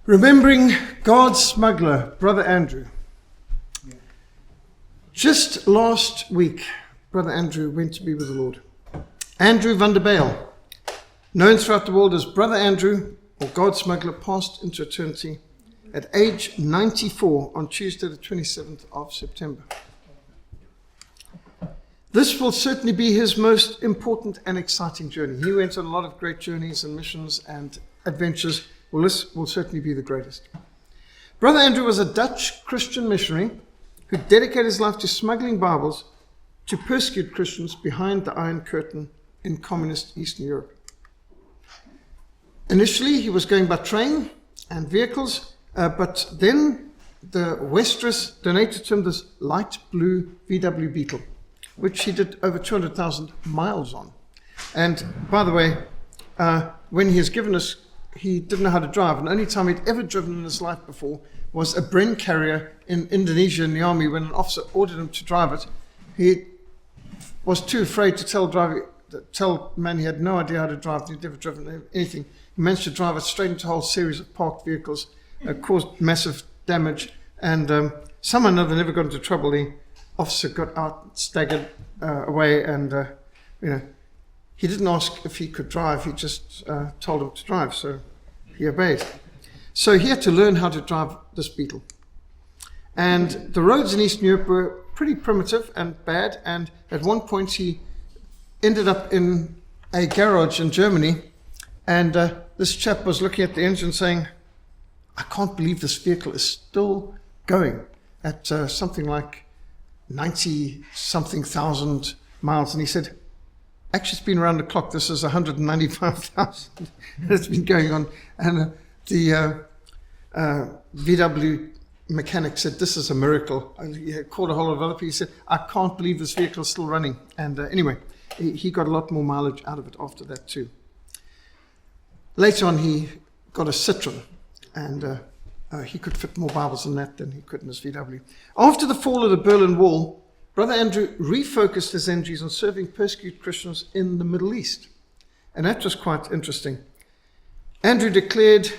Remembering God's smuggler, Brother Andrew. Just last week, Brother Andrew went to be with the Lord. Andrew van der Bijl, known throughout the world as Brother Andrew, or God's smuggler, passed into eternity at age 94 on Tuesday the 27th of September. This will certainly be his most important and exciting journey. He went on a lot of great journeys and missions and adventures. Well, this will certainly be the greatest. Brother Andrew was a Dutch Christian missionary who dedicated his life to smuggling Bibles to persecute Christians behind the Iron Curtain in communist Eastern Europe. Initially, he was going by train and vehicles, but then the Westeros donated to him this light blue VW Beetle, which he did over 200,000 miles on. And by the way, when he was given us, he didn't know how to drive, and the only time he'd ever driven in his life before was a Bren carrier in Indonesia in the army. When an officer ordered him to drive it, he was too afraid to tell the man he had no idea how to drive. He'd never driven anything. He managed to drive it straight into a whole series of parked vehicles, caused massive damage, and somehow or another never got into trouble. The officer got out, staggered away, and he didn't ask if he could drive. He just told him to drive, so he obeyed. So he had to learn how to drive this Beetle. And the roads in Eastern Europe were pretty primitive and bad, and at one point he ended up in a garage in Germany, and this chap was looking at the engine saying, "I can't believe this vehicle is still going at something like 90-something thousand miles." And he said, "Actually, it's been around the clock. This is 195,000. It's been going on." And the VW mechanic said, "This is a miracle." And he called a whole lot of other people. He said, "I can't believe this vehicle is still running." And anyway, he got a lot more mileage out of it after that too. Later on, he got a Citroen, and he could fit more Bibles in that than he could in his VW. After the fall of the Berlin Wall, Brother Andrew refocused his energies on serving persecuted Christians in the Middle East. And that was quite interesting. Andrew declared,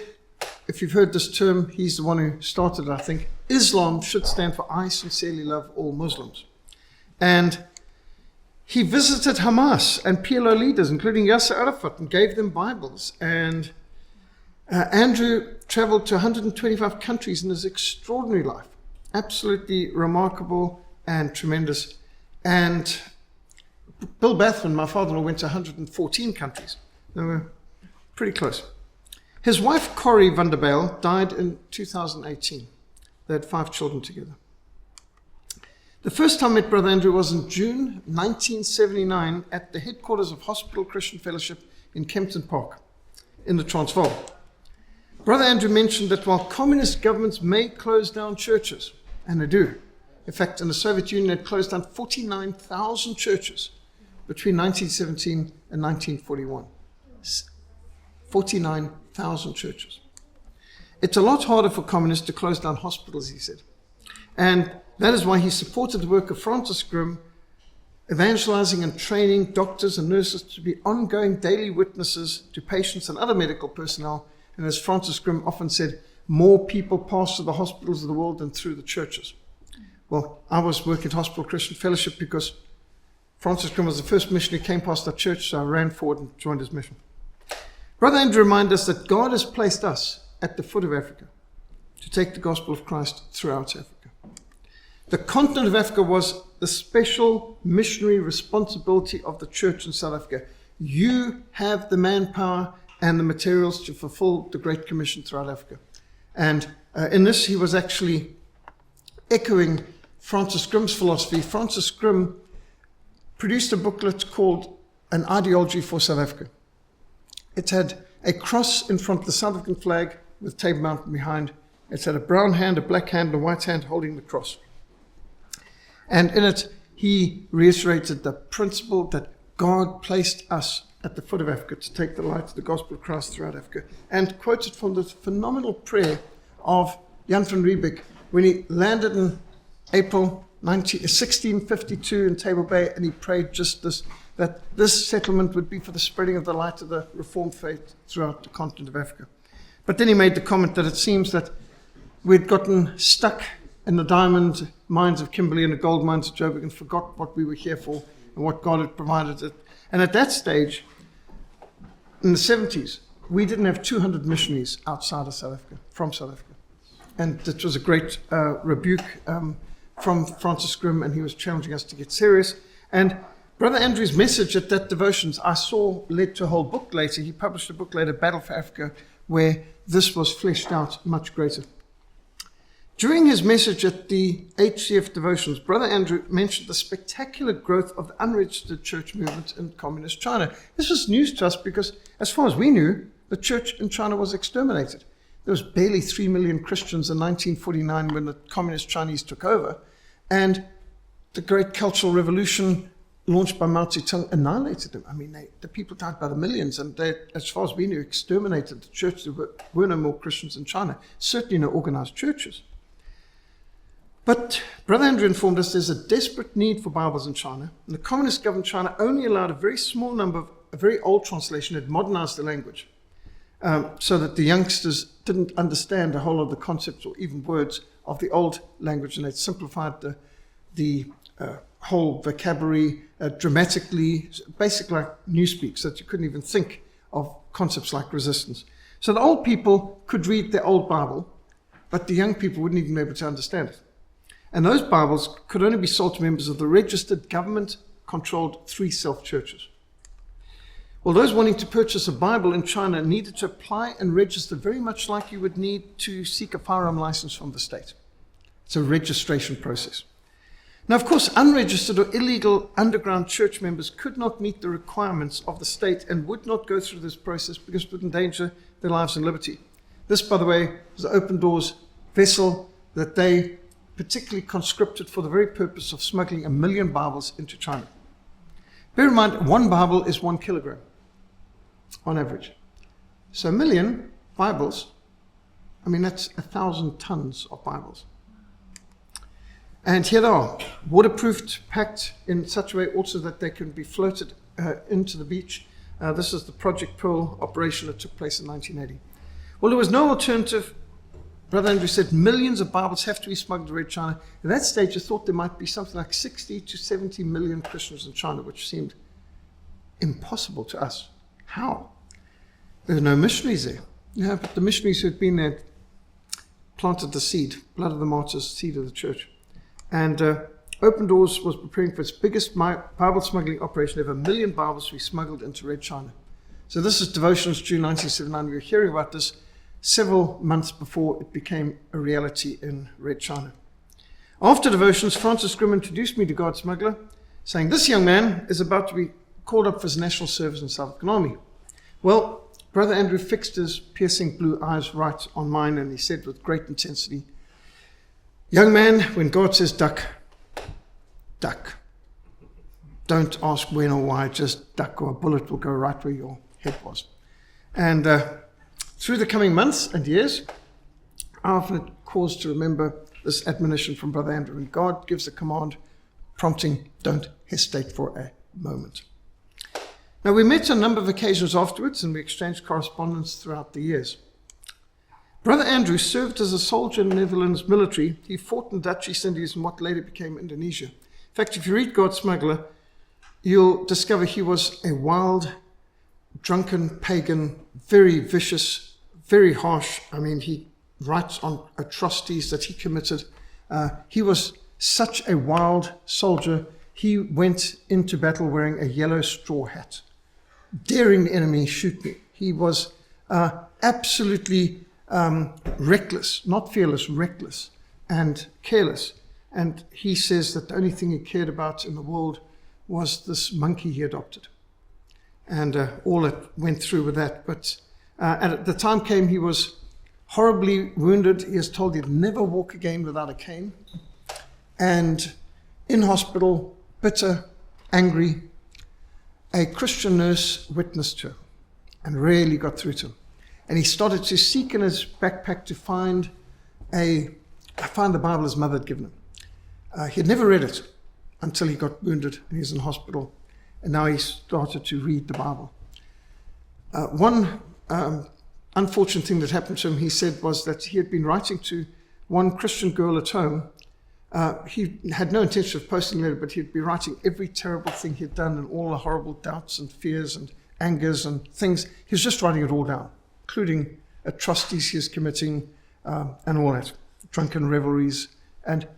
if you've heard this term, he's the one who started it, I think, Islam should stand for "I sincerely love all Muslims." And he visited Hamas and PLO leaders, including Yasser Arafat, and gave them Bibles. And Andrew traveled to 125 countries in his extraordinary life. Absolutely remarkable and tremendous. And Bill Bathman, my father-in-law, went to 114 countries. They were pretty close. His wife, Corrie van der Bijl, died in 2018. They had 5 children together. The first time I met Brother Andrew was in June 1979 at the headquarters of Hospital Christian Fellowship in Kempton Park in the Transvaal. Brother Andrew mentioned that while communist governments may close down churches, and they do, in fact, in the Soviet Union, it closed down 49,000 churches between 1917 and 1941. 49,000 churches. It's a lot harder for communists to close down hospitals, he said. And that is why he supported the work of Francis Grimm, evangelizing and training doctors and nurses to be ongoing daily witnesses to patients and other medical personnel. And as Francis Grimm often said, more people pass through the hospitals of the world than through the churches. Well, I was working at Hospital Christian Fellowship because Francis Grimm was the first missionary who came past our church, so I ran forward and joined his mission. Brother Andrew reminded us that God has placed us at the foot of Africa to take the gospel of Christ throughout Africa. The continent of Africa was the special missionary responsibility of the church in South Africa. You have the manpower and the materials to fulfill the Great Commission throughout Africa. And in this, he was actually echoing Francis Grimm's philosophy. Francis Grimm produced a booklet called An Ideology for South Africa. It had a cross in front of the South African flag with Table Mountain behind. It had a brown hand, a black hand, and a white hand holding the cross. And in it, he reiterated the principle that God placed us at the foot of Africa to take the light of the gospel of Christ throughout Africa, and quoted from the phenomenal prayer of Jan van Riebeeck when he landed in April 1652 in Table Bay, and he prayed just this, that this settlement would be for the spreading of the light of the Reformed faith throughout the continent of Africa. But then he made the comment that it seems that we'd gotten stuck in the diamond mines of Kimberley and the gold mines of Joburg and forgot what we were here for and what God had provided it. And at that stage, in the 70s, we didn't have 200 missionaries outside of South Africa, from South Africa. And it was a great rebuke from Francis Grimm, and he was challenging us to get serious. And Brother Andrew's message at that devotions I saw led to a whole book later. He published a book later, Battle for Africa, where this was fleshed out much greater. During his message at the HCF devotions, Brother Andrew mentioned the spectacular growth of the unregistered church movement in communist China. This was news to us because, as far as we knew, the church in China was exterminated. There was barely 3 million Christians in 1949 when the communist Chinese took over, and the great cultural revolution launched by Mao Zedong annihilated them. I mean, the people died by the millions, and they, as far as we knew, exterminated the church. There were no more Christians in China, certainly no organized churches. But Brother Andrew informed us there's a desperate need for Bibles in China, and the communist government in China only allowed a very small number of a very old translation that modernized the language, so that the youngsters didn't understand a whole lot of the concepts or even words of the old language, and they'd simplified the whole vocabulary dramatically, basically like newspeak, so that you couldn't even think of concepts like resistance. So the old people could read the old Bible, but the young people wouldn't even be able to understand it. And those Bibles could only be sold to members of the registered government-controlled 3 self-churches. Well, those wanting to purchase a Bible in China needed to apply and register very much like you would need to seek a firearm license from the state. It's a registration process. Now, of course, unregistered or illegal underground church members could not meet the requirements of the state and would not go through this process because it would endanger their lives and liberty. This, by the way, was the Open Doors vessel that they particularly conscripted for the very purpose of smuggling 1 million Bibles into China. Bear in mind, 1 Bible is 1 kilogram on average. So 1 million Bibles, I mean, that's 1,000 tons of Bibles. And here they are, waterproofed, packed in such a way also that they can be floated into the beach. This is the Project Pearl operation that took place in 1980. Well, there was no alternative. Brother Andrew said millions of Bibles have to be smuggled to Red China. At that stage, I thought there might be something like 60 to 70 million Christians in China, which seemed impossible to us. How? There were no missionaries there. Yeah, but the missionaries who had been there planted the seed, blood of the martyrs, seed of the church. And Open Doors was preparing for its biggest Bible smuggling operation ever. 1 million Bibles to be smuggled into Red China. So this is Devotions, June 1979. We were hearing about this several months before it became a reality in Red China. After Devotions, Francis Grimm introduced me to God Smuggler, saying, this young man is about to be called up for his national service in the South African Army. Well, Brother Andrew fixed his piercing blue eyes right on mine, and he said with great intensity, young man, when God says duck, duck. Don't ask when or why, just duck, or a bullet will go right where your head was. And through the coming months and years, I often had cause to remember this admonition from Brother Andrew. When God gives a command, prompting, don't hesitate for a moment. Now, we met on a number of occasions afterwards, and we exchanged correspondence throughout the years. Brother Andrew served as a soldier in the Netherlands military. He fought in Dutch East Indies in what later became Indonesia. In fact, if you read God Smuggler, you'll discover he was a wild, drunken pagan, very vicious, very harsh. I mean, he writes on atrocities that he committed. He was such a wild soldier. He went into battle wearing a yellow straw hat, daring the enemy shoot me. He was absolutely reckless, not fearless, reckless and careless. And he says that the only thing he cared about in the world was this monkey he adopted. And all that went through with that. But at the time came, he was horribly wounded. He is told he'd never walk again without a cane. And in hospital, bitter, angry, a Christian nurse witnessed to him and really got through to him. And he started to seek in his backpack to find the Bible his mother had given him. He had never read it until he got wounded and he was in hospital. And now he started to read the Bible. One unfortunate thing that happened to him, he said, was that he had been writing to one Christian girl at home. He had no intention of posting a letter, but he'd be writing every terrible thing he'd done and all the horrible doubts and fears and angers and things. He was just writing it all down, including atrocities he was committing and all that, drunken revelries. And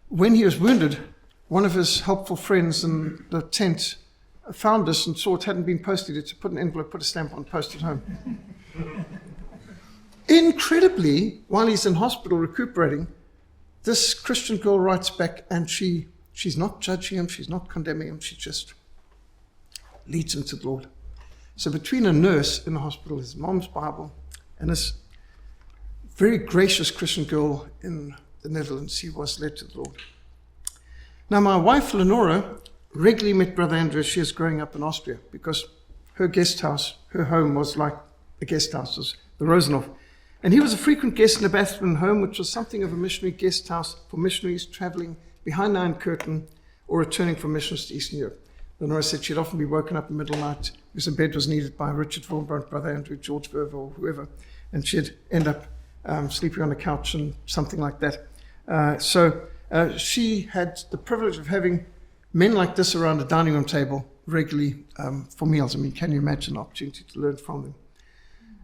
when he was wounded, one of his helpful friends in the tent found this and saw it hadn't been posted. He had to put an envelope, put a stamp on, post it home. Incredibly, while he's in hospital recuperating, this Christian girl writes back, and she's not judging him, she's not condemning him, she just leads him to the Lord. So between a nurse in the hospital, his mom's Bible, and this very gracious Christian girl in the Netherlands, he was led to the Lord. Now, my wife, Lenora, regularly met Brother Andrew as she was growing up in Austria, because her guest house, her home was like a guest house, was the Rosenhof. And he was a frequent guest in the Bathman home, which was something of a missionary guest house for missionaries traveling behind the Iron Curtain or returning from missions to Eastern Europe. Lenora said she'd often be woken up in the middle of the night because a bed was needed by Richard Wilbrandt, Brother Andrew, George Verver, or whoever, and she'd end up sleeping on the couch and something like that. So she had the privilege of having men like this around a dining room table regularly for meals. I mean, can you imagine the opportunity to learn from them?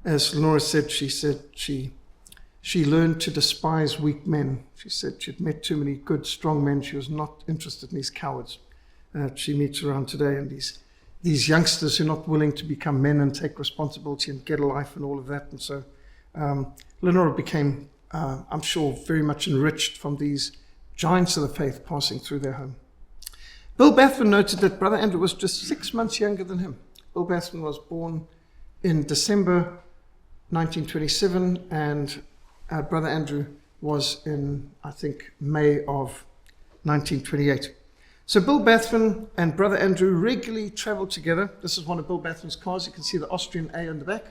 As Lenora said she learned to despise weak men. She said she'd met too many good, strong men. She was not interested in these cowards. She meets around today, and these youngsters who are not willing to become men and take responsibility and get a life and all of that. And so Lenora became, I'm sure, very much enriched from these giants of the faith passing through their home. Bill Bathman noted that Brother Andrew was just 6 months younger than him. Bill Bathman was born in December 1927, and Brother Andrew was in, I think, May of 1928. So Bill Bathman and Brother Andrew regularly traveled together. This is one of Bill Bathman's cars. You can see the Austrian A on the back.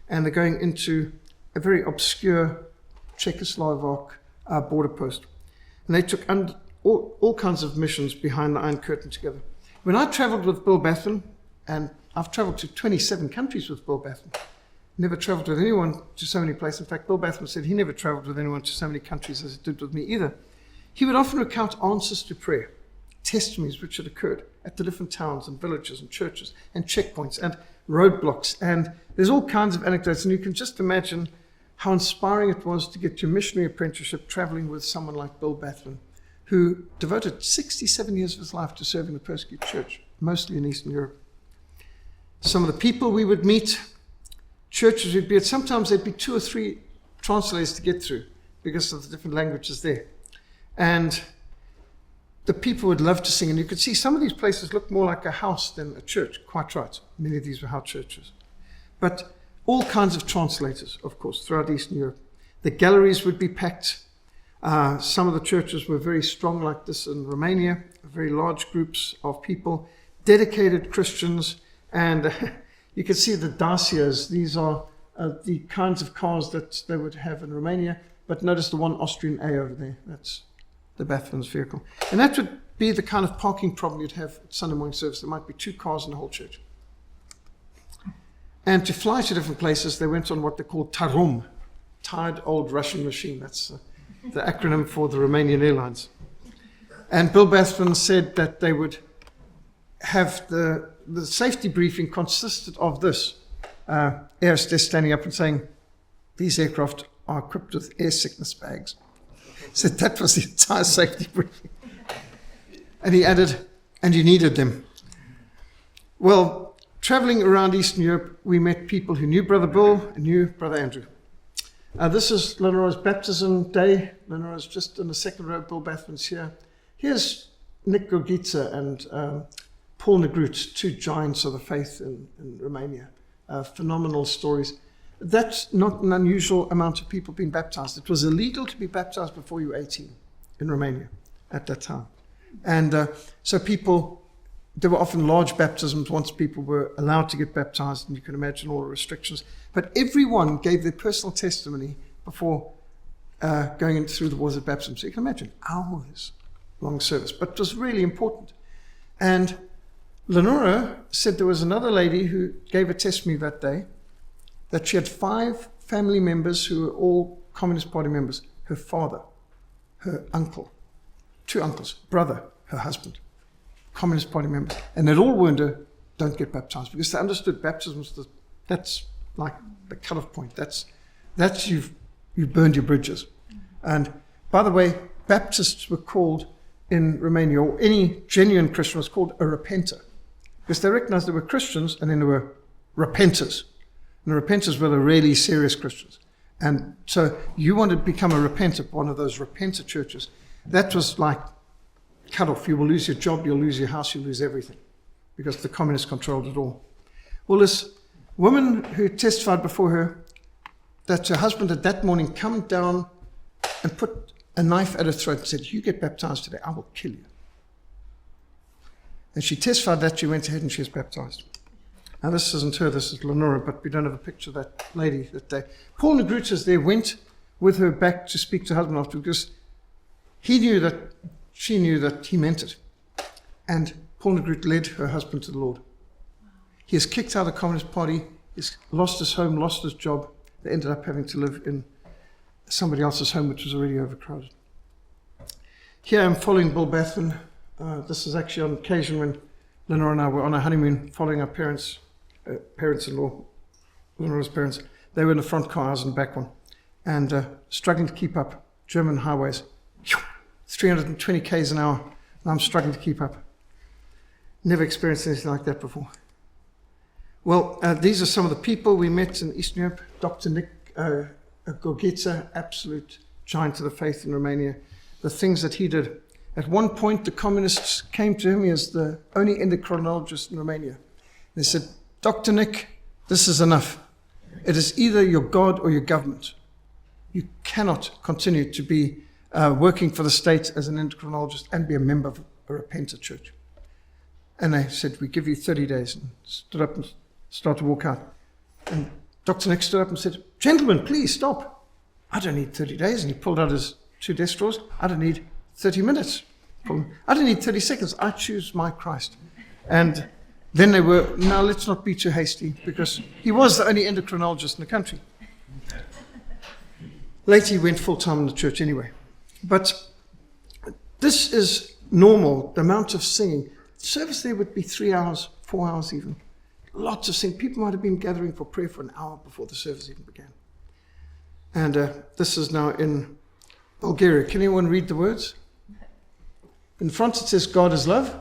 And they're going into a very obscure Czechoslovak border post. And they took all kinds of missions behind the Iron Curtain together. When I traveled with Bill Bathman, and I've traveled to 27 countries with Bill Bathman, never traveled with anyone to so many places. In fact, Bill Bathman said he never traveled with anyone to so many countries as he did with me either. He would often recount answers to prayer, testimonies which had occurred at the different towns and villages and churches and checkpoints and roadblocks. And there's all kinds of anecdotes, and you can just imagine how inspiring it was to get your missionary apprenticeship traveling with someone like Bill Bathman, who devoted 67 years of his life to serving the persecuted church, mostly in Eastern Europe. Some of the people we would meet, churches we'd be at, sometimes there'd be 2 or 3 translators to get through because of the different languages there. And the people would love to sing, and you could see some of these places looked more like a house than a church. Quite right. Many of these were house churches. But all kinds of translators, of course, throughout Eastern Europe. The galleries would be packed. Some of the churches were very strong like this in Romania, very large groups of people, dedicated Christians, and you can see the Dacias. These are the kinds of cars that they would have in Romania, but notice the one Austrian A over there. That's the Bathman's vehicle. And that would be the kind of parking problem you'd have at Sunday morning service. There might be 2 cars in the whole church. And to fly to different places, they went on what they call Tarom, Tired Old Russian Machine. That's the acronym for the Romanian Airlines. And Bill Bathman said that they would have the safety briefing consisted of this. Air hostess standing up and saying, these aircraft are equipped with air sickness bags. So that was the entire safety briefing. And he added, and you needed them. Well, traveling around Eastern Europe, we met people who knew Brother Bill and knew Brother Andrew. This is Lenora's baptism day. Lenora's just in the second row. Bill Bathman's here. Here's Nick Gurgitsa and Paul Negrut, 2 giants of the faith in Romania. Phenomenal stories. That's not an unusual amount of people being baptized. It was illegal to be baptized before you were 18 in Romania at that time. And so people, there were often large baptisms once people were allowed to get baptized, and you can imagine all the restrictions. But everyone gave their personal testimony before going in through the waters of baptism. So you can imagine hours long service, but it was really important. And Lenora said there was another lady who gave a testimony that day, that she had 5 family members who were all Communist Party members. Her father, her uncle, 2 uncles, brother, her husband, Communist Party members. And they'd all warned her, don't get baptized, because they understood baptism was that's like the cut-off point. That's you've burned your bridges. And by the way, Baptists were called in Romania, or any genuine Christian was called a repenter, because they recognized there were Christians and then there were repenters. And the repenters were the really serious Christians. And so you wanted to become a repenter, one of those repenter churches. That was like cut off. You will lose your job, you'll lose your house, you'll lose everything, because the communists controlled it all. Well, this woman who testified before her that her husband had that morning come down and put a knife at her throat and said, you get baptized today, I will kill you. And she testified that, she went ahead and she was baptized. Now this isn't her, this is Lenora, but we don't have a picture of that lady that day. Paul Negrutas there went with her back to speak to her husband after, because she knew that he meant it. And Paul Negruta led her husband to the Lord. He is kicked out of the Communist Party, he's lost his home, lost his job. They ended up having to live in somebody else's home, which was already overcrowded. Here I'm following Bill Bathman. This is actually on occasion when Lenora and I were on a honeymoon following our parents-in-law, Lenora's parents. They were in the front car, I was in the back one, and struggling to keep up. German highways, 320 k's an hour, and I'm struggling to keep up. Never experienced anything like that before. Well, these are some of the people we met in Eastern Europe. Dr. Nick Gorgheța, absolute giant of the faith in Romania. The things that he did. At one point, the communists came to him. He is the only endocrinologist in Romania. They said, Dr. Nick, this is enough. It is either your God or your government. You cannot continue to be working for the state as an endocrinologist and be a member of a repentant church. And they said, we give you 30 days. And stood up and started to walk out. And Dr. Nick stood up and said, gentlemen, please stop. I don't need 30 days. And he pulled out his 2 desk drawers. I don't need 30 minutes. I don't need 30 seconds. I choose my Christ. And then they were, now let's not be too hasty, because he was the only endocrinologist in the country. Later he went full-time in the church anyway. But this is normal, the amount of singing. Service there would be 3 hours, 4 hours even. Lots of singing. People might have been gathering for prayer for an hour before the service even began. And this is now in Bulgaria. Can anyone read the words? In front it says, God is love.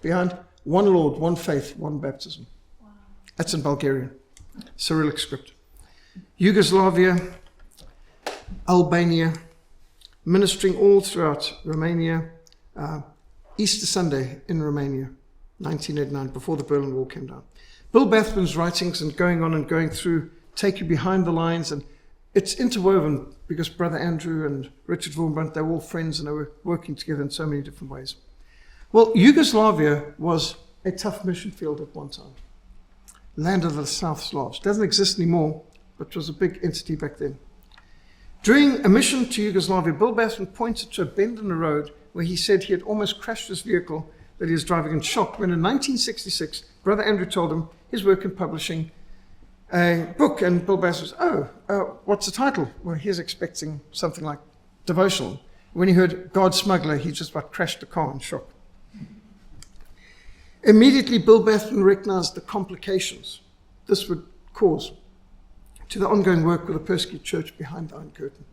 Behind, one Lord, one faith, one baptism. Wow. That's in Bulgarian. Cyrillic script. Yugoslavia, Albania, ministering all throughout Romania. Easter Sunday in Romania, 1989, before the Berlin Wall came down. Bill Bathman's writings and going on and going through take you behind the lines, and it's interwoven because Brother Andrew and Richard Wurmbrandt, they were all friends and they were working together in so many different ways. Well, Yugoslavia was a tough mission field at one time. Land of the South Slavs. Doesn't exist anymore, but it was a big entity back then. During a mission to Yugoslavia, Bill Bathman pointed to a bend in the road where he said he had almost crashed his vehicle that he was driving in shock when in 1966, Brother Andrew told him his work in publishing a book, and Bill Bass was, what's the title? Well, he was expecting something like devotional. When he heard God Smuggler, he just about crashed the car in shock. Immediately, Bill Bathman recognized the complications this would cause to the ongoing work with the persecuted church behind the Iron Curtain.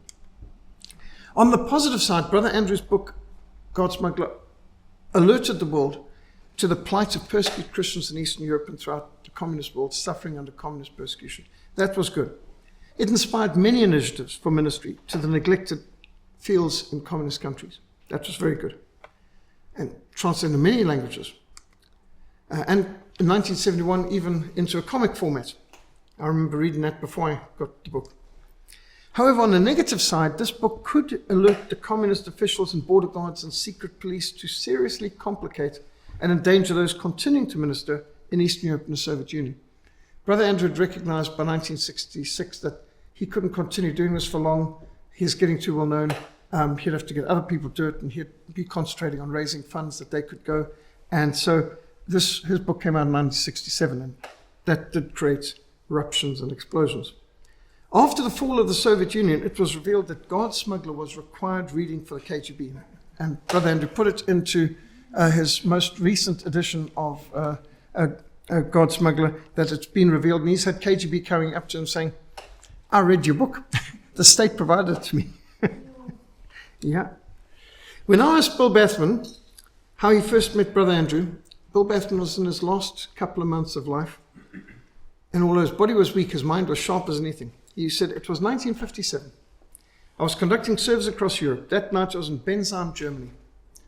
On the positive side, Brother Andrew's book, God Smuggler, alerted the world to the plight of persecuted Christians in Eastern Europe and throughout the communist world suffering under communist persecution. That was good. It inspired many initiatives for ministry to the neglected fields in communist countries. That was very good. And translated into many languages. And in 1971, even into a comic format. I remember reading that before I got the book. However, on the negative side, this book could alert the communist officials and border guards and secret police to seriously complicate and endanger those continuing to minister in Eastern Europe and the Soviet Union. Brother Andrew had recognized by 1966 that he couldn't continue doing this for long. He was getting too well known. He'd have to get other people to do it, and he'd be concentrating on raising funds that they could go. And so his book came out in 1967, and that did create eruptions and explosions. After the fall of the Soviet Union, it was revealed that God Smuggler was required reading for the KGB. And Brother Andrew put it into his most recent edition of God Smuggler, that it's been revealed. And he's had KGB coming up to him saying, I read your book. The state provided it to me. Yeah. When I asked Bill Bathman how he first met Brother Andrew, Bill Bathman was in his last couple of months of life. And although his body was weak, his mind was sharp as anything. He said, it was 1957. I was conducting service across Europe. That night I was in Bensheim, Germany,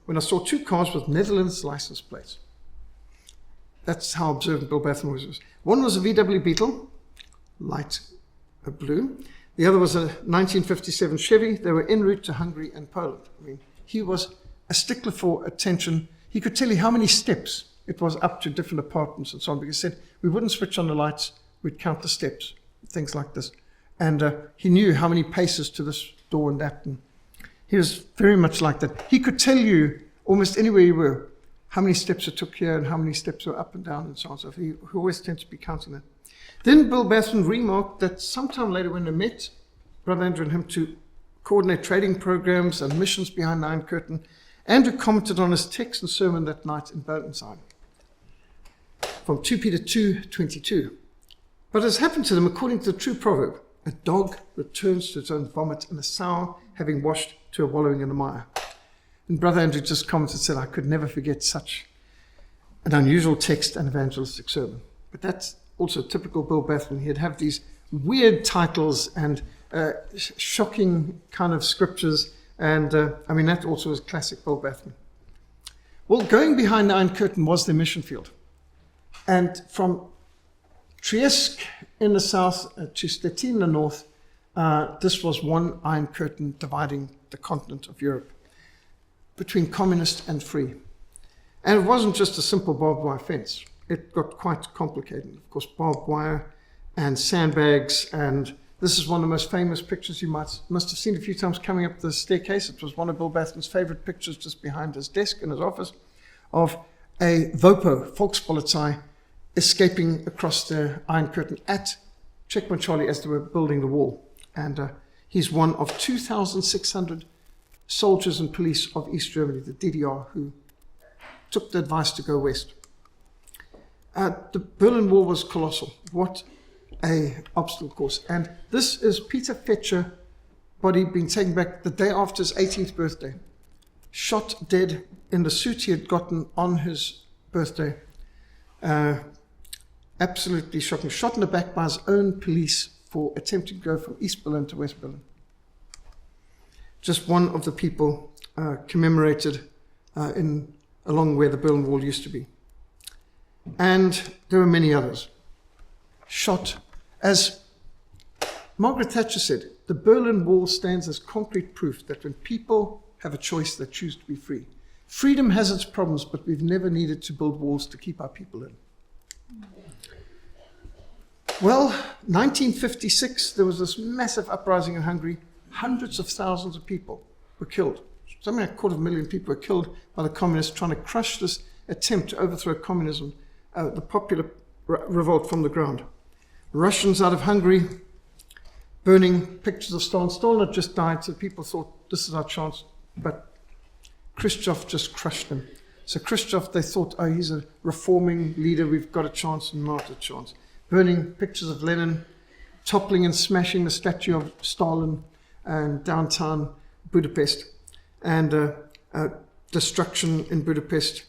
when I saw two cars with Netherlands license plates. That's how observant Bill Bathman was. One was a VW Beetle, light blue. The other was a 1957 Chevy. They were en route to Hungary and Poland. I mean, he was a stickler for attention. He could tell you how many steps it was up to different apartments and so on, because he said we wouldn't switch on the lights, we'd count the steps, things like this. And he knew how many paces to this door and that. And he was very much like that. He could tell you almost anywhere you were, how many steps it took here and how many steps were up and down and so on. So he always tended to be counting that. Then Bill Bathman remarked that sometime later when they met, Brother Andrew and him, to coordinate trading programs and missions behind the Iron Curtain, Andrew commented on his text and sermon that night in Bensheim from 2 Peter 2:22. But as happened to them, according to the true proverb, a dog returns to its own vomit, and a sow, having washed, to a wallowing in the mire. And Brother Andrew just commented and said, I could never forget such an unusual text and evangelistic sermon. But that's also typical Bill Bathman. He'd have these weird titles and shocking kind of scriptures. And I mean, that also was classic Bill Bathman. Well, going behind the Iron Curtain was their mission field. And from Trieste in the south to Stettin in the north, this was one Iron Curtain dividing the continent of Europe between communist and free. And it wasn't just a simple barbed wire fence. It got quite complicated. Of course, barbed wire and sandbags, and this is one of the most famous pictures you must have seen a few times coming up the staircase. It was one of Bill Bathman's favorite pictures just behind his desk in his office of a VOPO, Volkspolizei, escaping across the Iron Curtain at Checkpoint Charlie as they were building the wall. And he's one of 2,600 soldiers and police of East Germany, the DDR, who took the advice to go west. The Berlin Wall was colossal. What a obstacle course. And this is Peter Fetcher, body being taken back the day after his 18th birthday. Shot dead in the suit he had gotten on his birthday. Absolutely shocking. Shot in the back by his own police for attempting to go from East Berlin to West Berlin. Just one of the people commemorated along where the Berlin Wall used to be. And there were many others. Shot. As Margaret Thatcher said, the Berlin Wall stands as concrete proof that when people have a choice, they choose to be free. Freedom has its problems, but we've never needed to build walls to keep our people in. Well, 1956, there was this massive uprising in Hungary. Hundreds of thousands of people were killed. Something like 250,000 people were killed by the communists trying to crush this attempt to overthrow communism, the popular revolt from the ground. Russians out of Hungary burning pictures of Stalin. Stalin had just died, so people thought this is our chance, but Khrushchev just crushed them. So Khrushchev, they thought, oh, he's a reforming leader, we've got a chance, and not a chance. Burning pictures of Lenin, toppling and smashing the statue of Stalin and downtown Budapest, and destruction in Budapest,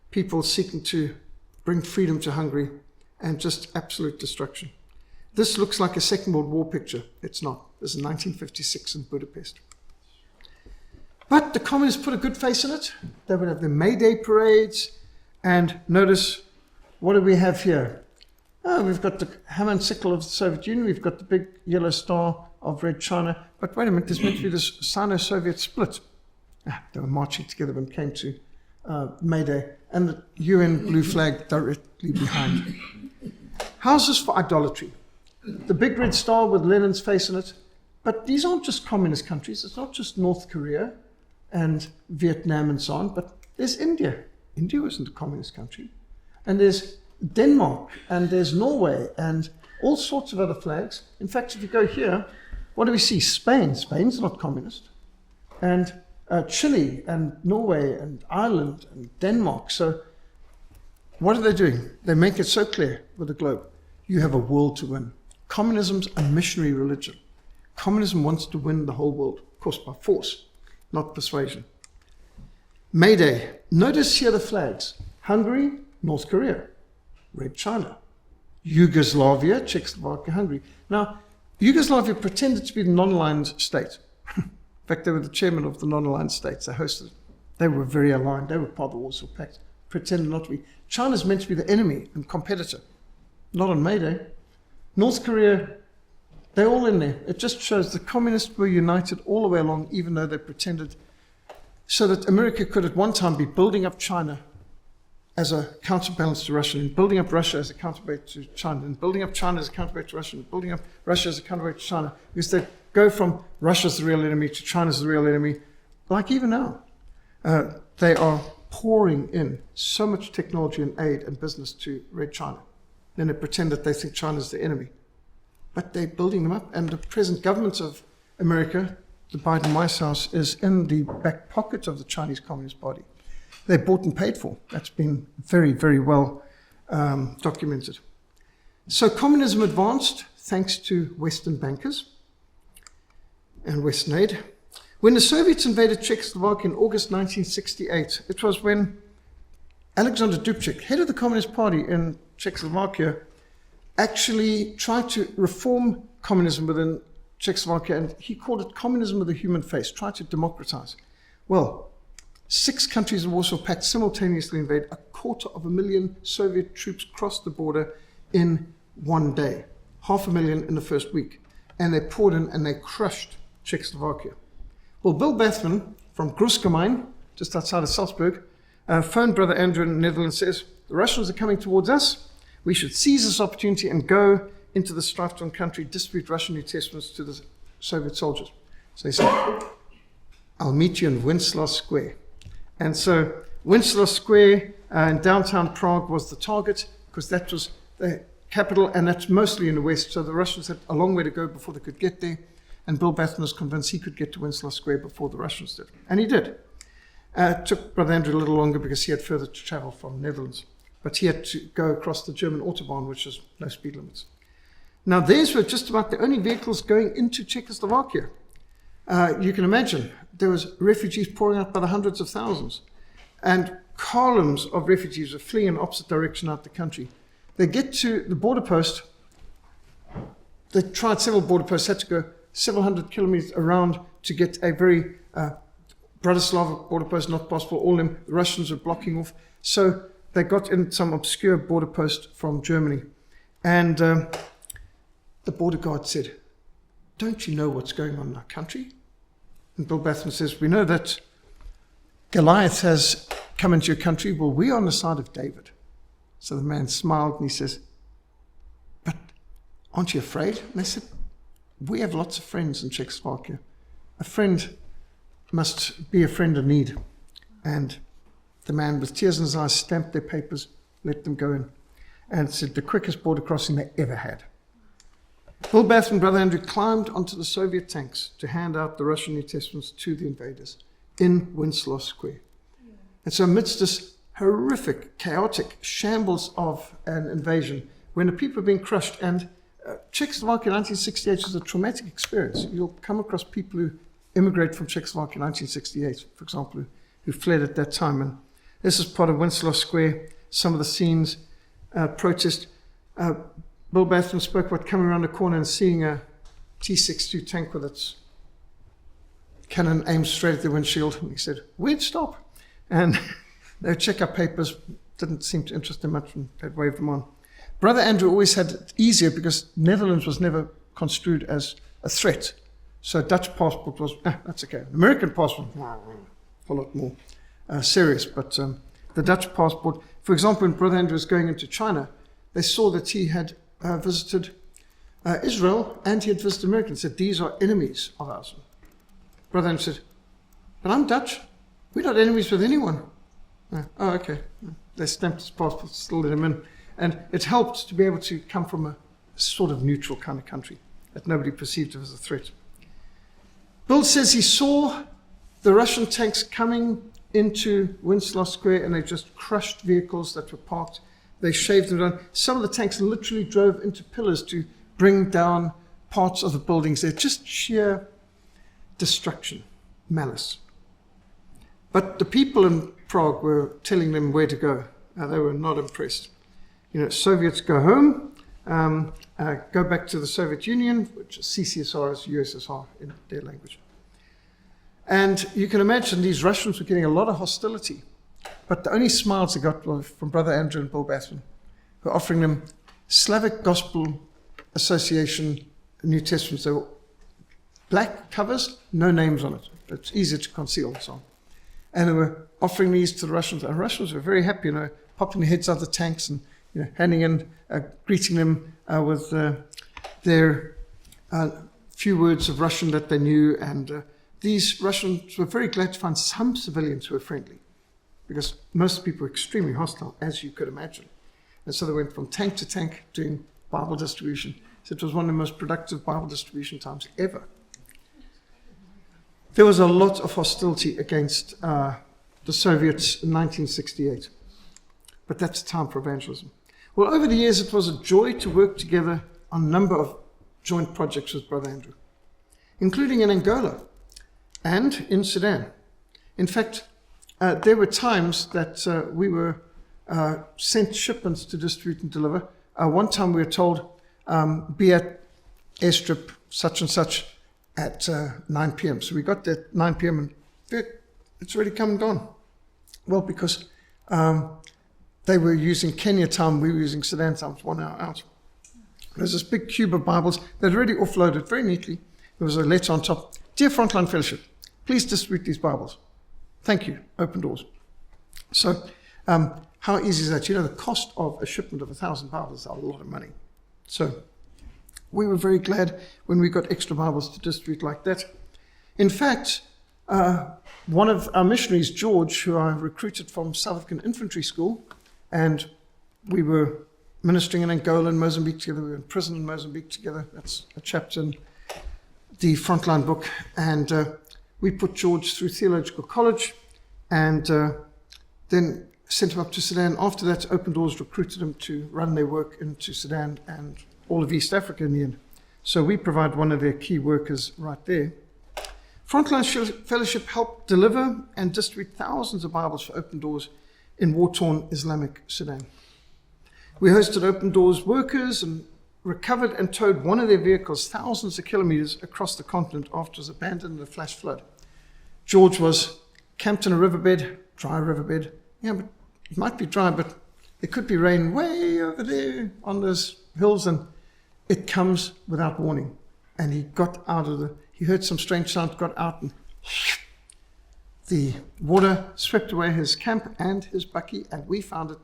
people seeking to bring freedom to Hungary, and just absolute destruction. This looks like a Second World War picture. It's not. This is 1956 in Budapest. But the communists put a good face in it. They would have the May Day parades, and notice, what do we have here? Oh, we've got the hammer and sickle of the Soviet Union, we've got the big yellow star of Red China, but wait a minute, there's meant to be this Sino-Soviet split. They were marching together when it came to May Day, and the UN blue flag directly behind. How's this for idolatry? The big red star with Lenin's face in it, but these aren't just communist countries, it's not just North Korea and Vietnam and so on, but there's India. India wasn't a communist country. And there's Denmark, and there's Norway, and all sorts of other flags. In fact, if you go here, what do we see? Spain. Spain's not communist. And Chile and Norway and Ireland and Denmark. So what are they doing? They make it so clear with the globe. You have a world to win. Communism's a missionary religion. Communism wants to win the whole world, of course, by force, not persuasion. May Day. Notice here the flags. Hungary, North Korea. Red China. Yugoslavia, Czechoslovakia, Hungary. Now, Yugoslavia pretended to be the non-aligned state. In fact, they were the chairman of the non-aligned states. They hosted it. They were very aligned. They were part of the Warsaw Pact. Pretended not to be. China's meant to be the enemy and competitor. Not on May Day. North Korea, they're all in there. It just shows the communists were united all the way along, even though they pretended, so that America could at one time be building up China as a counterbalance to Russia, and building up Russia as a counterweight to China, and building up China as a counterweight to Russia, and building up Russia as a counterweight to China, because they go from Russia's the real enemy to China's the real enemy. Like even now, they are pouring in so much technology and aid and business to Red China. Then they pretend that they think China's the enemy. But they're building them up, and the present government of America, the Biden White House, is in the back pocket of the Chinese Communist Party. They're bought and paid for. That's been very, very well documented. So communism advanced thanks to Western bankers and Western aid. When the Soviets invaded Czechoslovakia in August 1968, it was when Alexander Dubček, head of the Communist Party in Czechoslovakia, actually tried to reform communism within Czechoslovakia, and he called it communism with a human face, tried to democratize. Well, 6 countries in the Warsaw Pact simultaneously invade. 250,000 Soviet troops crossed the border in one day. 500,000 in the first week. And they poured in and they crushed Czechoslovakia. Well, Bill Bathman from Gruskemijn, just outside of Salzburg, phoned Brother Andrew in the Netherlands, says, the Russians are coming towards us. We should seize this opportunity and go into the strife-torn country, distribute Russian New Testaments to the Soviet soldiers. So he said, I'll meet you in Wenceslas Square. And so Wenceslas Square in downtown Prague was the target, because that was the capital, and that's mostly in the west. So the Russians had a long way to go before they could get there. And Bill Bathman was convinced he could get to Wenceslas Square before the Russians did. And he did. It took Brother Andrew a little longer because he had further to travel from the Netherlands. But he had to go across the German Autobahn, which is no speed limits. Now, these were just about the only vehicles going into Czechoslovakia. You can imagine, there was refugees pouring out by the hundreds of thousands. And columns of refugees were fleeing in opposite direction out the country. They get to the border post. They tried several border posts, had to go several hundred kilometers around to get a very Bratislava border post, not possible. All them the Russians were blocking off. So they got in some obscure border post from Germany. And the border guard said, don't you know what's going on in our country? And Bill Bathman says, we know that Goliath has come into your country. Well, we're on the side of David. So the man smiled and he says, but aren't you afraid? And they said, we have lots of friends in Czechoslovakia. A friend must be a friend in need. And the man, with tears in his eyes, stamped their papers, let them go in, and said the quickest border crossing they ever had. Bill Bath and Brother Andrew climbed onto the Soviet tanks to hand out the Russian New Testaments to the invaders in Wenceslas Square. And so amidst this horrific, chaotic shambles of an invasion, when the people are being crushed, and Czechoslovakia in 1968 was a traumatic experience. You'll come across people who immigrate from Czechoslovakia in 1968, for example, who fled at that time. And this is part of Wenceslas Square, some of the scenes, protest. Bill Bathman spoke about coming around the corner and seeing a T-62 tank with its cannon aimed straight at the windshield. And he said, we'd stop. And they would check our papers, didn't seem to interest them much, and they'd wave them on. Brother Andrew always had it easier because Netherlands was never construed as a threat. So a Dutch passport was, that's okay. An American passport, a lot more serious. But the Dutch passport, for example, when Brother Andrew was going into China, they saw that he had visited Israel and he had visited America and said, these are enemies of ours. Brother Andrew said, but I'm Dutch. We're not enemies with anyone. Oh, okay. They stamped his passport, still let him in. And it helped to be able to come from a sort of neutral kind of country that nobody perceived as a threat. Bill says he saw the Russian tanks coming into Wenceslas Square and they just crushed vehicles that were parked. They shaved them down. Some of the tanks literally drove into pillars to bring down parts of the buildings. They're just sheer destruction, malice. But the people in Prague were telling them where to go. They were not impressed. Soviets go home, go back to the Soviet Union, which is CCSR is USSR in their language. And you can imagine these Russians were getting a lot of hostility. But the only smiles they got were from Brother Andrew and Bill Bassman, who were offering them Slavic Gospel Association New Testaments. They were black covers, no names on it. It's easier to conceal and so on. And they were offering these to the Russians. And Russians were very happy, popping their heads out of the tanks and handing in, greeting them with their few words of Russian that they knew. And these Russians were very glad to find some civilians who were friendly, because most people were extremely hostile, as you could imagine. And so they went from tank to tank doing Bible distribution. So it was one of the most productive Bible distribution times ever. There was a lot of hostility against the Soviets in 1968. But that's time for evangelism. Well, over the years, it was a joy to work together on a number of joint projects with Brother Andrew, including in Angola and in Sudan. In fact, there were times that we were sent shipments to distribute and deliver. One time we were told, be at airstrip such and such at 9 p.m. So we got there at 9 p.m. and it's already come and gone. Well, because they were using Kenya time, we were using Sudan time, it's 1 hour out. There's this big cube of Bibles that had already offloaded very neatly. There was a letter on top. Dear Frontline Fellowship, please distribute these Bibles. Thank you. Open doors. So how easy is that? The cost of a shipment of 1,000 Bibles is a lot of money. So we were very glad when we got extra Bibles to distribute like that. In fact, one of our missionaries, George, who I recruited from South African Infantry School, and we were ministering in Angola and Mozambique together. We were in prison in Mozambique together. That's a chapter in the Frontline book. And we put George through theological college and then sent him up to Sudan. After that, Open Doors recruited him to run their work into Sudan and all of East Africa in the end. So we provide one of their key workers right there. Frontline Fellowship helped deliver and distribute thousands of Bibles for Open Doors in war-torn Islamic Sudan. We hosted Open Doors workers and recovered and towed one of their vehicles thousands of kilometers across the continent after it was abandoned in a flash flood. George was camped in a riverbed, dry riverbed. Yeah, but it might be dry, but there could be rain way over there on those hills, and it comes without warning. And he got out of he heard some strange sound, got out, and the water swept away his camp and his bakkie, and we found it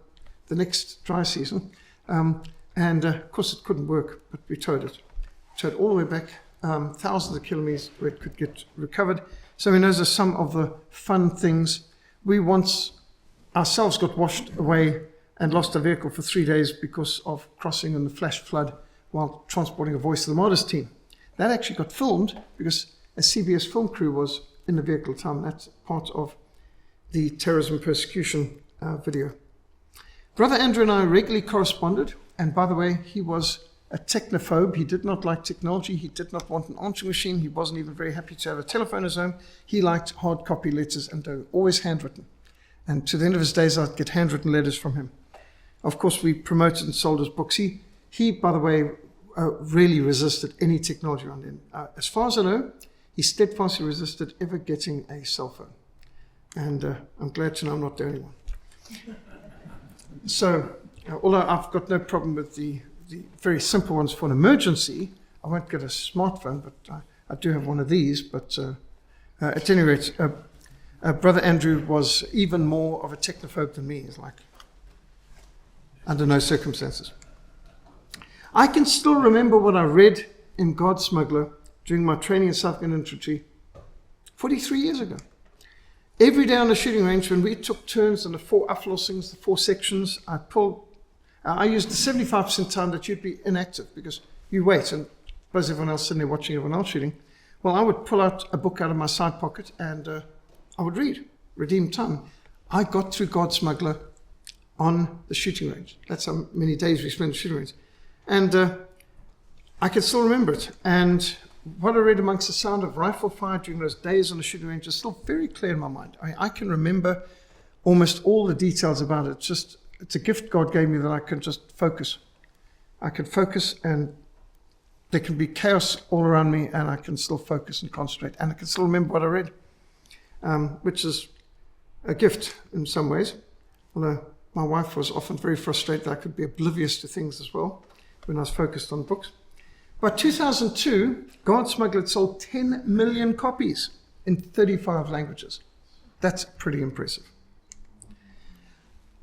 the next dry season. And of course it couldn't work, but we towed it. Towed all the way back, thousands of kilometers where it could get recovered. So those are some of the fun things. We once ourselves got washed away and lost a vehicle for 3 days because of crossing in the flash flood while transporting a Voice of the Martyrs team. That actually got filmed because a CBS film crew was in the vehicle at the time. That's part of the terrorism persecution video. Brother Andrew and I regularly corresponded, and by the way, he was a technophobe. He did not like technology. He did not want an answering machine. He wasn't even very happy to have a telephone in his home. He liked hard copy letters, and they were always handwritten. And to the end of his days, I'd get handwritten letters from him. Of course, we promoted and sold his books. He, by the way, really resisted any technology around him. As far as I know, he steadfastly resisted ever getting a cell phone. And I'm glad to know I'm not the only one. So, although I've got no problem with the very simple ones for an emergency, I won't get a smartphone, but I do have one of these. But at any rate, Brother Andrew was even more of a technophobe than me. It's like, under no circumstances. I can still remember what I read in God's Smuggler during my training in South African Infantry 43 years ago. Every day on the shooting range, when we took turns on the 4 aflossings, the 4 sections, I used the 75% time that you'd be inactive, because you wait, and suppose everyone else sitting there watching everyone else shooting. Well, I would pull out a book out of my side pocket and I would redeem time. I got through God Smuggler on the shooting range. That's how many days we spent in the shooting range. And I can still remember it. And what I read amongst the sound of rifle fire during those days on the shooting range is still very clear in my mind. I can remember almost all the details about it. It's a gift God gave me that I can just focus. I can focus, and there can be chaos all around me, and I can still focus and concentrate. And I can still remember what I read, which is a gift in some ways. Although my wife was often very frustrated that I could be oblivious to things as well when I was focused on books. By 2002, God Smuggler sold 10 million copies in 35 languages. That's pretty impressive.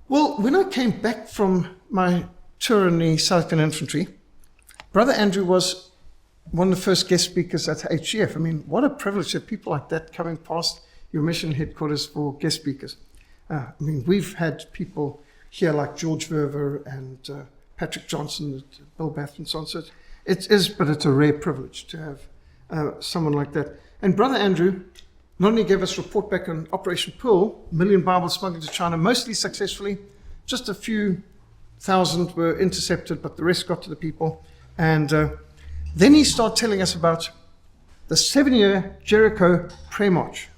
Well, when I came back from my tour in the South African Infantry, Brother Andrew was one of the first guest speakers at HGF. I mean, what a privilege to have people like that coming past your mission headquarters for guest speakers. I mean, we've had people here like George Verver and Patrick Johnson, Bill Bath, and so on. So but it's a rare privilege to have someone like that. And Brother Andrew not only gave us a report back on Operation Pearl, 1 million Bibles smuggled to China, mostly successfully. Just a few thousand were intercepted, but the rest got to the people. And then he started telling us about the 7-year Jericho prayer march.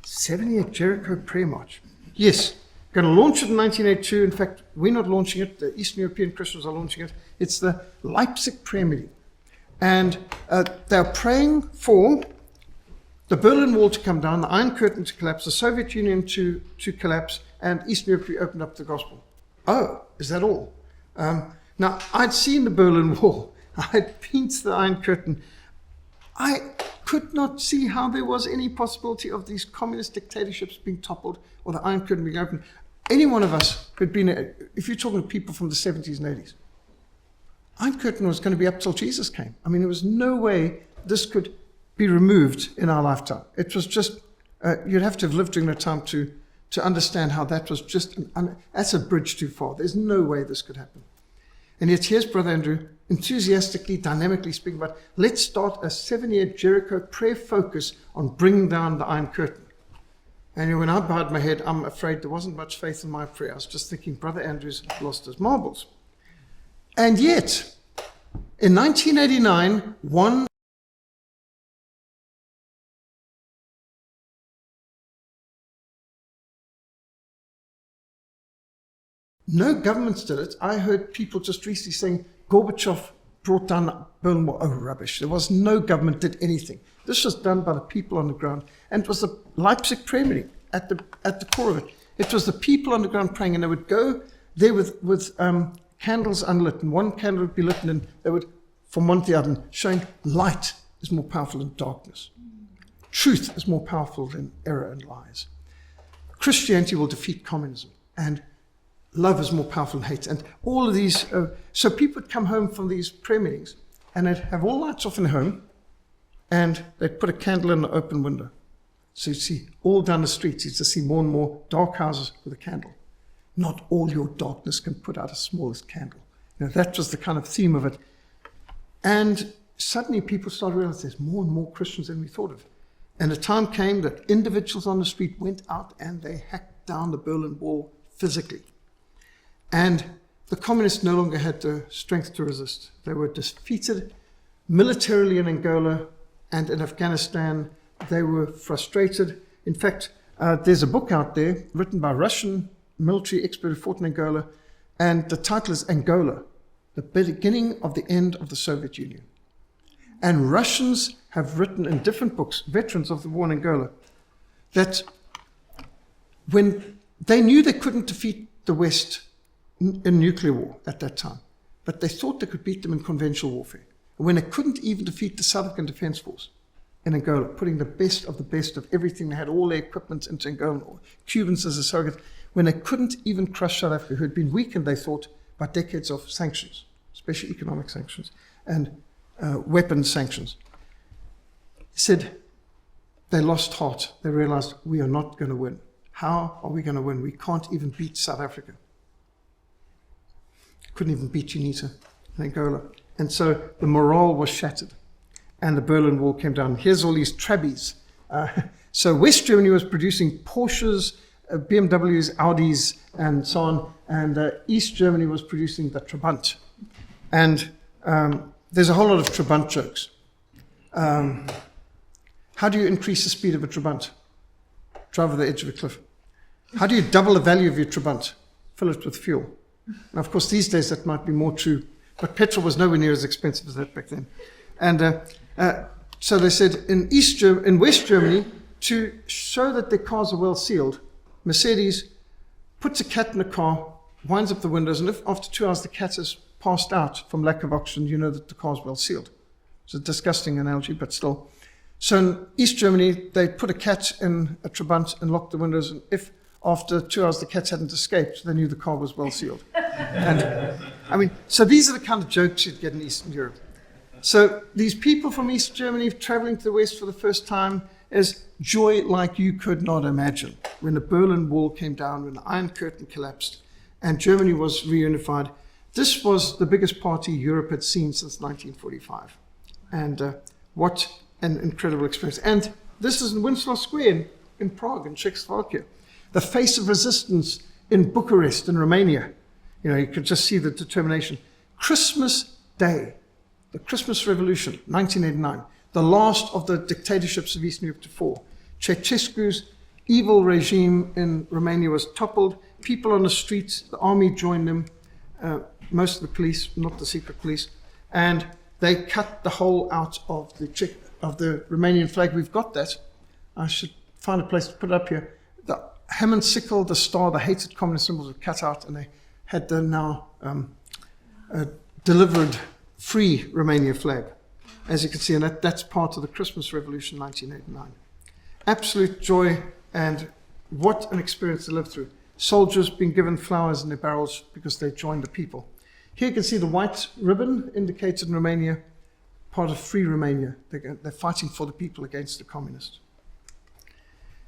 7-year Jericho prayer march. Yes, going to launch it in 1982. In fact, we're not launching it. The Eastern European Christians are launching it. It's the Leipzig prayer meeting. And they're praying for the Berlin Wall to come down, the Iron Curtain to collapse, the Soviet Union to collapse, and Eastern Europe to be opened up to the gospel. Oh, is that all? Now, I'd seen the Berlin Wall. I'd been to the Iron Curtain. I could not see how there was any possibility of these communist dictatorships being toppled or the Iron Curtain being opened. Any one of us who'd been, if you're talking to people from the 70s and 80s, Iron Curtain was going to be up till Jesus came. I mean, there was no way this could be removed in our lifetime. It was just, you'd have to have lived during that time to understand how that was just, that's a bridge too far. There's no way this could happen. And yet here's Brother Andrew enthusiastically, dynamically speaking about, let's start a 7-year Jericho prayer focus on bringing down the Iron Curtain. And when I bowed my head, I'm afraid there wasn't much faith in my prayer. I was just thinking, Brother Andrew's lost his marbles. And yet, in 1989, no governments did it. I heard people just recently saying Gorbachev brought down the Berlin Wall. Oh, rubbish. There was no government did anything. This was done by the people on the ground. And it was the Leipzig prayer meeting at the core of it. It was the people on the ground praying, and they would go there with candles unlit, and one candle would be lit, and then they would, from one to the other, showing light is more powerful than darkness. Truth is more powerful than error and lies. Christianity will defeat communism, and love is more powerful than hate. And all of these, so people would come home from these prayer meetings, and they'd have all lights off in their home, and they'd put a candle in the open window. So you'd see all down the streets, you'd just see more and more dark houses with a candle. Not all your darkness can put out a smallest candle. You know, that was the kind of theme of it. And suddenly people started realizing there's more and more Christians than we thought of. And a time came that individuals on the street went out and they hacked down the Berlin Wall physically. And the communists no longer had the strength to resist. They were defeated militarily in Angola and in Afghanistan. They were frustrated. In fact, there's a book out there written by Russian military expert who fought in Angola, and the title is Angola, the beginning of the end of the Soviet Union. And Russians have written in different books, veterans of the war in Angola, that when they knew they couldn't defeat the West in nuclear war at that time, but they thought they could beat them in conventional warfare. And when they couldn't even defeat the South African Defense Force in Angola, putting the best of everything, they had all their equipment into Angola, or Cubans as a surrogate, when they couldn't even crush South Africa, who had been weakened, they thought, by decades of sanctions, especially economic sanctions and weapons sanctions. He said they lost heart. They realized we are not going to win. How are we going to win? We can't even beat South Africa. Couldn't even beat UNITA in Angola. And so the morale was shattered and the Berlin Wall came down. Here's all these Trabbies. So West Germany was producing Porsches, BMWs, Audis, and so on. And East Germany was producing the Trabant. And there's a whole lot of Trabant jokes. How do you increase the speed of a Trabant? Drive over the edge of a cliff. How do you double the value of your Trabant? Fill it with fuel. Now, of course, these days that might be more true, but petrol was nowhere near as expensive as that back then. And so they said in West Germany, to show that their cars are well sealed, Mercedes puts a cat in a car, winds up the windows, and if after 2 hours the cat has passed out from lack of oxygen, you know that the car's well sealed. It's a disgusting analogy, but still. So in East Germany, they put a cat in a Trabant and locked the windows, and if after 2 hours the cats hadn't escaped, they knew the car was well sealed. And I mean, so these are the kind of jokes you'd get in Eastern Europe. So these people from East Germany traveling to the West for the first time is joy like you could not imagine. When the Berlin Wall came down, when the Iron Curtain collapsed, and Germany was reunified, this was the biggest party Europe had seen since 1945. And what an incredible experience. And this is in Winslaw Square in Prague, in Czechoslovakia. The face of resistance in Bucharest, in Romania. You know, you could just see the determination. Christmas Day, the Christmas Revolution, 1989, the last of the dictatorships of Eastern Europe to fall. Ceausescu's evil regime in Romania was toppled. People on the streets, the army joined them, most of the police, not the secret police, and they cut the hole out of the Romanian flag. We've got that. I should find a place to put it up here. The Hammond sickle, the star, the hated communist symbols were cut out, and they had the now delivered free Romania flag, as you can see, and that's part of the Christmas Revolution 1989. Absolute joy, and what an experience to live through. Soldiers being given flowers in their barrels because they joined the people. Here you can see the white ribbon indicated in Romania, part of Free Romania. They're fighting for the people against the communists.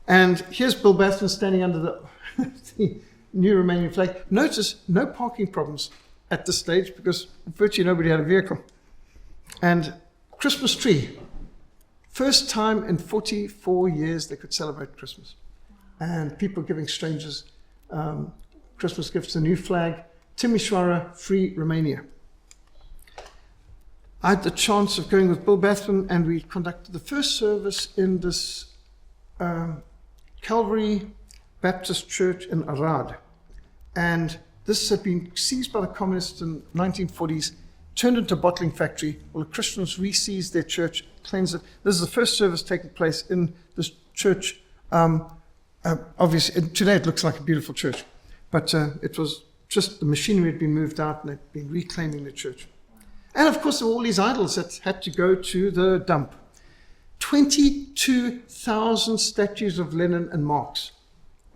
And here's Bill Bathman standing under the new Romanian flag. Notice no parking problems at this stage because virtually nobody had a vehicle. And Christmas tree. First time in 44 years they could celebrate Christmas. And people giving strangers Christmas gifts, a new flag. Timișoara, Free Romania. I had the chance of going with Bill Bathman, and we conducted the first service in this Calvary Baptist Church in Arad. And this had been seized by the communists in the 1940s, turned into a bottling factory. Well, the Christians re-seized their church, cleansed it. This is the first service taking place in this church. Obviously, today it looks like a beautiful church, but it was just the machinery had been moved out and they'd been reclaiming the church. And of course, there were all these idols that had to go to the dump. 22,000 statues of Lenin and Marx.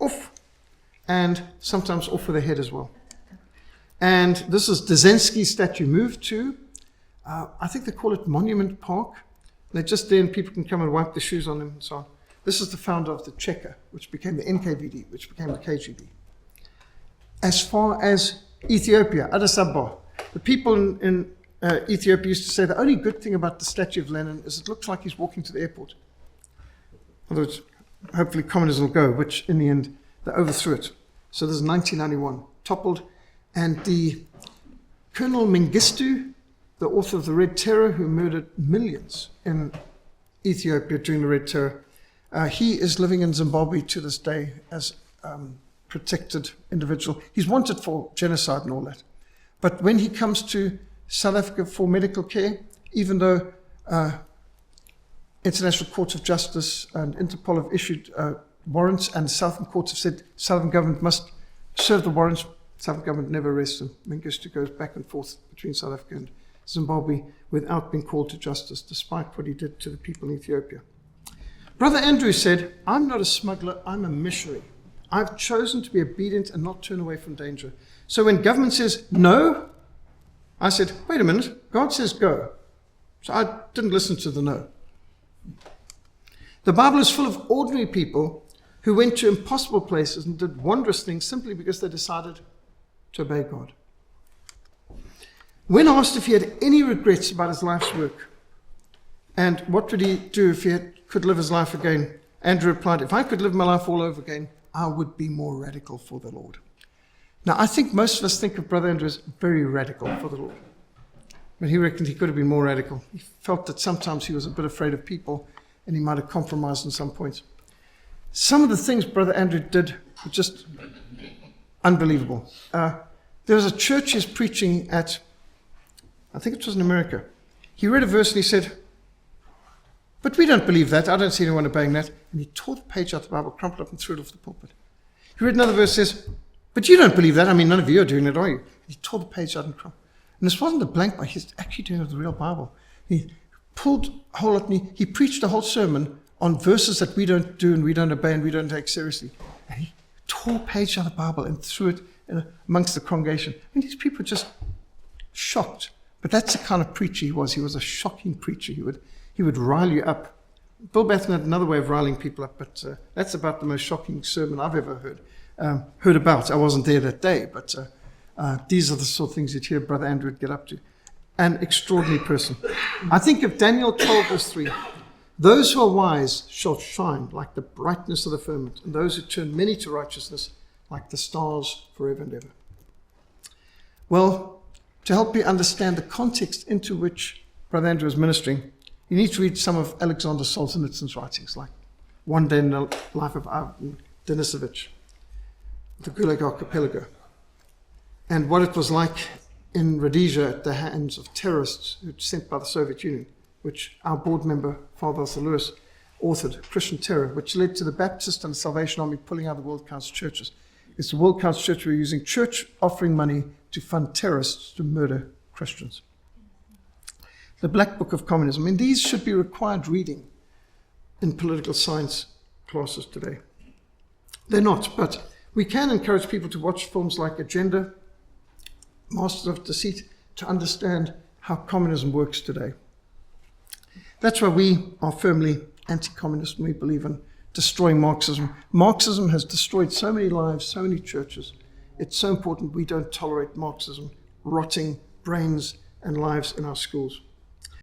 Off. And sometimes off with the head as well. And this is Dzerzhinsky's statue moved to, I think they call it Monument Park. They're just there and people can come and wipe their shoes on them and so on. This is the founder of the Cheka, which became the NKVD, which became the KGB. As far as Ethiopia, Addis Ababa, the people in Ethiopia used to say the only good thing about the statue of Lenin is it looks like he's walking to the airport. In other words, hopefully communism will go, which in the end they overthrew it. So this is 1991, toppled, and the Colonel Mengistu, the author of the Red Terror, who murdered millions in Ethiopia during the Red Terror, he is living in Zimbabwe to this day as protected individual. He's wanted for genocide and all that. But when he comes to South Africa for medical care, even though International Court of Justice and Interpol have issued warrants and the Southern courts have said Southern government must serve the warrants, Southern government never arrests him. Mengistu goes back and forth between South Africa and Zimbabwe without being called to justice, despite what he did to the people in Ethiopia. Brother Andrew said, I'm not a smuggler, I'm a missionary. I've chosen to be obedient and not turn away from danger. So when government says no, I said, wait a minute, God says go. So I didn't listen to the no. The Bible is full of ordinary people who went to impossible places and did wondrous things simply because they decided to obey God. When asked if he had any regrets about his life's work, and what would he do if he could live his life again, Andrew replied, if I could live my life all over again, I would be more radical for the Lord. Now, I think most of us think of Brother Andrew as very radical for the Lord. But he reckoned he could have been more radical. He felt that sometimes he was a bit afraid of people, and he might have compromised on some points. Some of the things Brother Andrew did were just unbelievable. There was a church he was preaching at, I think it was in America. He read a verse and he said, but we don't believe that. I don't see anyone obeying that. And he tore the page out of the Bible, crumpled up and threw it off the pulpit. He read another verse that says, but you don't believe that. I mean, none of you are doing it, are you? And he tore the page out and crumpled. And this wasn't a blank Bible. He's actually doing it with the real Bible. He pulled a whole lot and he preached a whole sermon on verses that we don't do and we don't obey and we don't take seriously. And he tore a page out of the Bible and threw it amongst the congregation. And these people were just shocked. But that's the kind of preacher he was. He was a shocking preacher. He would rile you up. Bill Bathman had another way of riling people up, but that's about the most shocking sermon I've ever heard about. I wasn't there that day, but these are the sort of things you'd hear Brother Andrew would get up to. An extraordinary person. I think of Daniel 12, verse 3. Those who are wise shall shine like the brightness of the firmament, and those who turn many to righteousness like the stars forever and ever. Well, to help you understand the context into which Brother Andrew was ministering, you need to read some of Alexander Solzhenitsyn's writings, like One Day in the Life of Ivan Denisovich, the Gulag Archipelago, and what it was like in Rhodesia at the hands of terrorists who were sent by the Soviet Union, which our board member, Father Arthur Lewis, authored, Christian Terror, which led to the Baptist and Salvation Army pulling out the World Council churches. It's the World Council Church who were using church offering money to fund terrorists to murder Christians. The Black Book of Communism. I mean, these should be required reading in political science classes today. They're not, but we can encourage people to watch films like Agenda, Masters of Deceit, to understand how communism works today. That's why we are firmly anti-communist and we believe in destroying Marxism. Marxism has destroyed so many lives, so many churches. It's so important we don't tolerate Marxism rotting brains and lives in our schools.